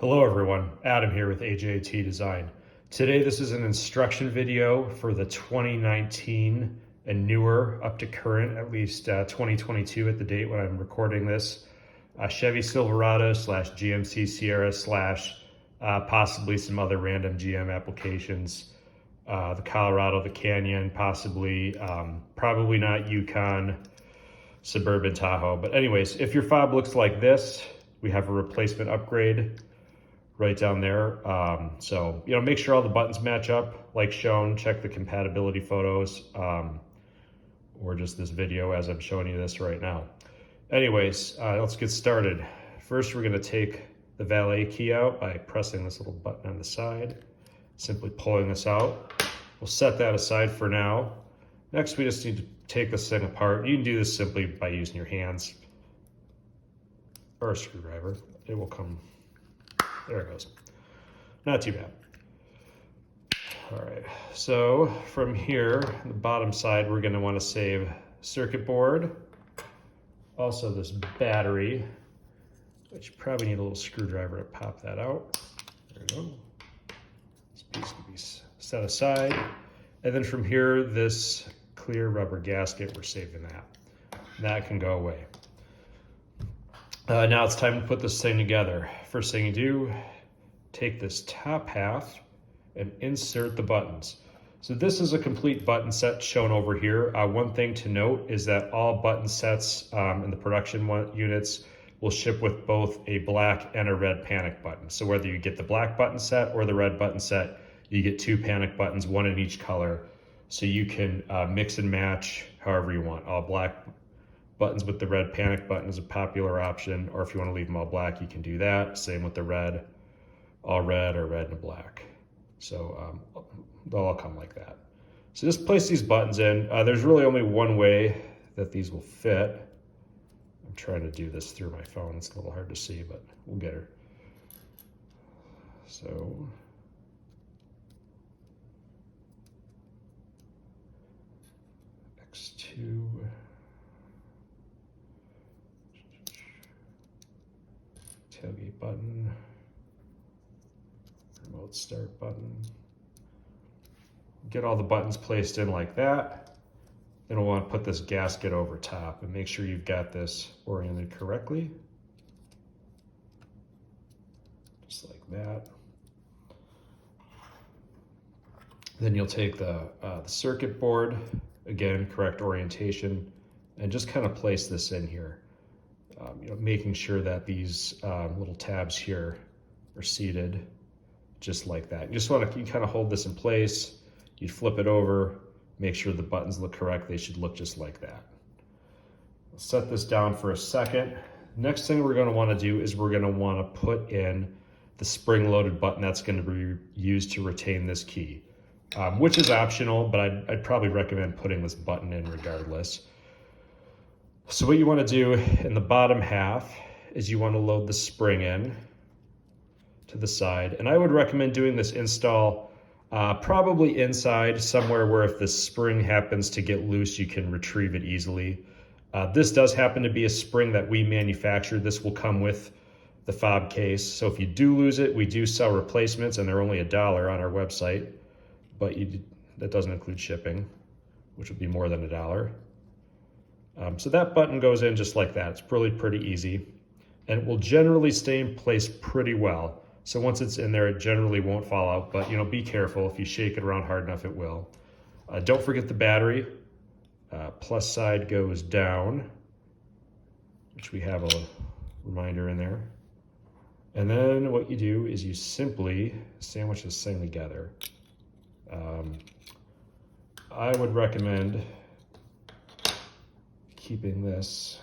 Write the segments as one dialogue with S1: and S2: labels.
S1: Hello everyone, Adam here with AJT Design. Today this is an instruction video for the 2019 and newer, up to current, at least 2022 at the date when I'm recording this, Chevy Silverado / GMC Sierra / possibly some other random GM applications. The Colorado, the Canyon, possibly, probably not Yukon, Suburban Tahoe. But anyways, if your fob looks like this, we have a replacement upgrade right down there. So, make sure all the buttons match up like shown. Check the compatibility photos or just this video as I'm showing you this right now. Anyways, let's get started. First, we're going to take the valet key out by pressing this little button on the side, simply pulling this out. We'll set that aside for now. Next, we just need to take this thing apart. You can do this simply by using your hands or a screwdriver. It will come. There it goes. Not too bad. All right, so from here, the bottom side, we're gonna wanna save circuit board. Also this battery, which you probably need a little screwdriver to pop that out. There we go. This piece can be set aside. And then from here, this clear rubber gasket, we're saving that. That can go away. Now it's time to put this thing together. First thing you do, take this top half and insert the buttons. So this is a complete button set shown over here. One thing to note is that all button sets in the production units will ship with both a black and a red panic button. So whether you get the black button set or the red button set, you get two panic buttons, one in each color. So you can mix and match however you want. All black buttons with the red panic button is a popular option, or if you want to leave them all black, you can do that. Same with the red, all red or red and black. So they'll all come like that. So just place these buttons in. There's really only one way that these will fit. I'm trying to do this through my phone. It's a little hard to see, but we'll get her. So X2. Tailgate button, remote start button. Get all the buttons placed in like that. Then we'll want to put this gasket over top and make sure you've got this oriented correctly. Just like that. Then you'll take the circuit board, again, correct orientation, and just kind of place this in here. Making sure that these little tabs here are seated just like that. You just want to kind of hold this in place. You flip it over, make sure the buttons look correct. They should look just like that. I'll set this down for a second. Next thing we're going to want to do is we're going to want to put in the spring-loaded button that's going to be used to retain this key, which is optional, but I'd probably recommend putting this button in regardless. So what you want to do in the bottom half is you want to load the spring in to the side. And I would recommend doing this install probably inside somewhere where if the spring happens to get loose, you can retrieve it easily. This does happen to be a spring that we manufacture. This will come with the fob case. So if you do lose it, we do sell replacements and they're only $1 on our website, but that doesn't include shipping, which would be more than $1. So that button goes in just like that. It's really pretty easy, and it will generally stay in place pretty well. So once it's in there, it generally won't fall out, but be careful. If you shake it around hard enough, it will. Don't forget the battery. Plus side goes down, which we have a reminder in there. And then what you do is you simply sandwich this thing together. I would recommend keeping this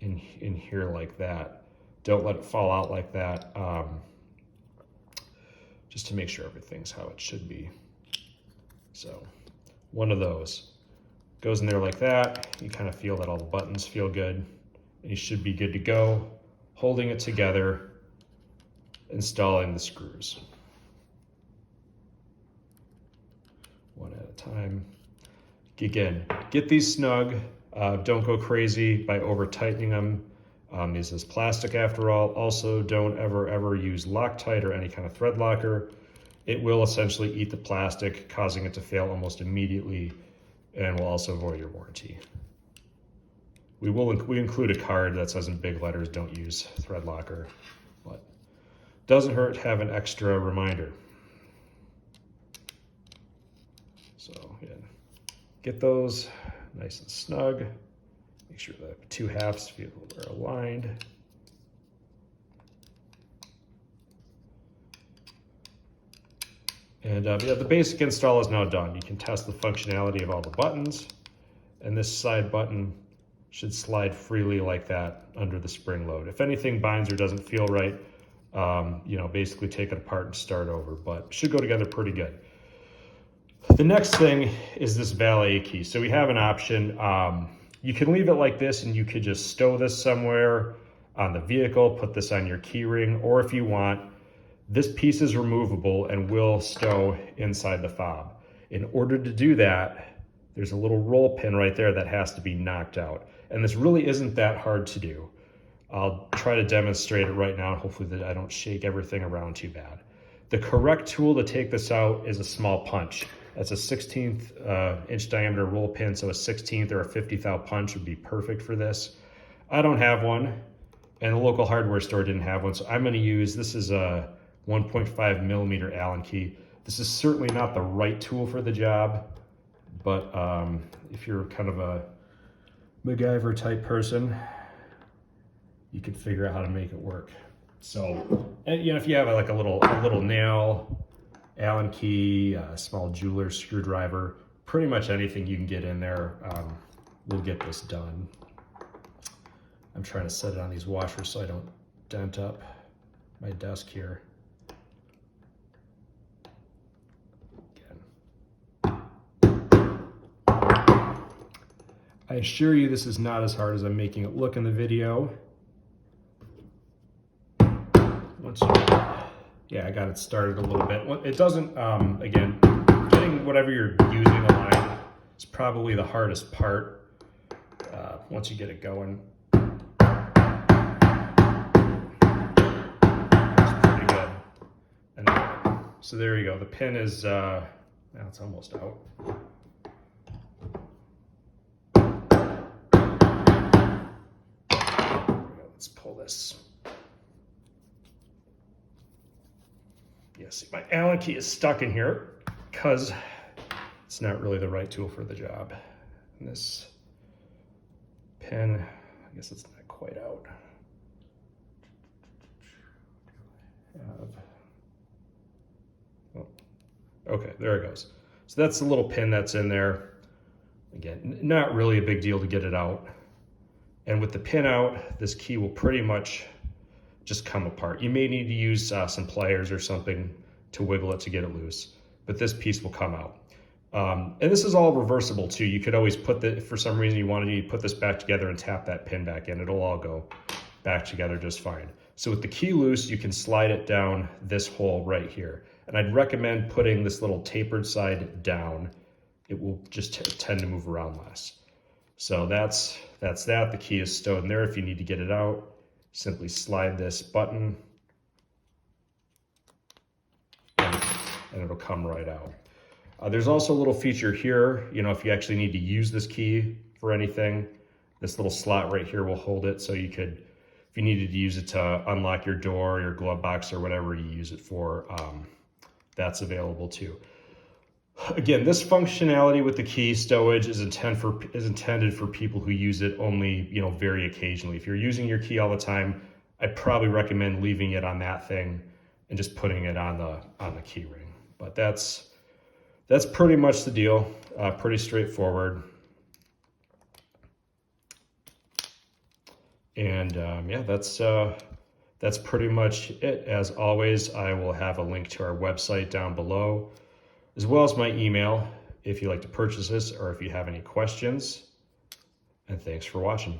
S1: in here like that. Don't let it fall out like that, just to make sure everything's how it should be. So one of those goes in there like that. You kind of feel that all the buttons feel good, and you should be good to go. Holding it together, installing the screws. One at a time. Again, get these snug. Don't go crazy by over tightening them. This is plastic after all. Also, don't ever use Loctite or any kind of thread locker. It will essentially eat the plastic, causing it to fail almost immediately, and will also void your warranty. We include a card that says in big letters, don't use thread locker, but doesn't hurt to have an extra reminder. So yeah, get those nice and snug. Make sure the two halves are aligned. And yeah, the basic install is now done. You can test the functionality of all the buttons, and this side button should slide freely like that under the spring load. If anything binds or doesn't feel right, you know, basically take it apart and start over, but should go together pretty good. The next thing is this valet key. So we have an option. You can leave it like this and you could just stow this somewhere on the vehicle, put this on your key ring, or if you want, this piece is removable and will stow inside the fob. In order to do that, there's a little roll pin right there that has to be knocked out. And this really isn't that hard to do. I'll try to demonstrate it right now, and hopefully that I don't shake everything around too bad. The correct tool to take this out is a small punch. That's a 16th inch diameter roll pin, so a 16th or a 50th thou punch would be perfect for this. I don't have one, and the local hardware store didn't have one, so I'm gonna use, this is a 1.5 millimeter Allen key. This is certainly not the right tool for the job, but if you're kind of a MacGyver type person, you can figure out how to make it work. So, and, you know, if you have like a little nail, Allen key, a small jeweler's screwdriver, pretty much anything you can get in there will get this done. I'm trying to set it on these washers so I don't dent up my desk here. I assure you this is not as hard as I'm making it look in the video. Yeah, I got it started a little bit. It doesn't, again, getting whatever you're using aligned is probably the hardest part once you get it going. It's pretty good. And so there you go. The pin is, now it's almost out. Let's pull this. Yeah, see, my Allen key is stuck in here because it's not really the right tool for the job. And this pin, I guess it's not quite out. Oh, okay, there it goes. So that's the little pin that's in there. Again, not really a big deal to get it out. And with the pin out, this key will pretty much just come apart. You may need to use some pliers or something to wiggle it to get it loose, but this piece will come out. And this is all reversible too. You could always put if for some reason you wanted to put this back together and tap that pin back in, it'll all go back together just fine. So with the key loose, you can slide it down this hole right here. And I'd recommend putting this little tapered side down. It will just tend to move around less. So that's that. The key is stowed in there. If you need to get it out, simply slide this button and it'll come right out. There's also a little feature here, you know, if you actually need to use this key for anything, this little slot right here will hold it. So you could, if you needed to use it to unlock your door, your glove box, or whatever you use it for, that's available too. Again, this functionality with the key stowage is intended for people who use it only, you know, very occasionally. If you're using your key all the time, I'd probably recommend leaving it on that thing and just putting it on the key ring. But that's pretty much the deal. Pretty straightforward. And yeah, that's pretty much it. As always, I will have a link to our website down below, as well as my email if you'd like to purchase this or if you have any questions. And thanks for watching.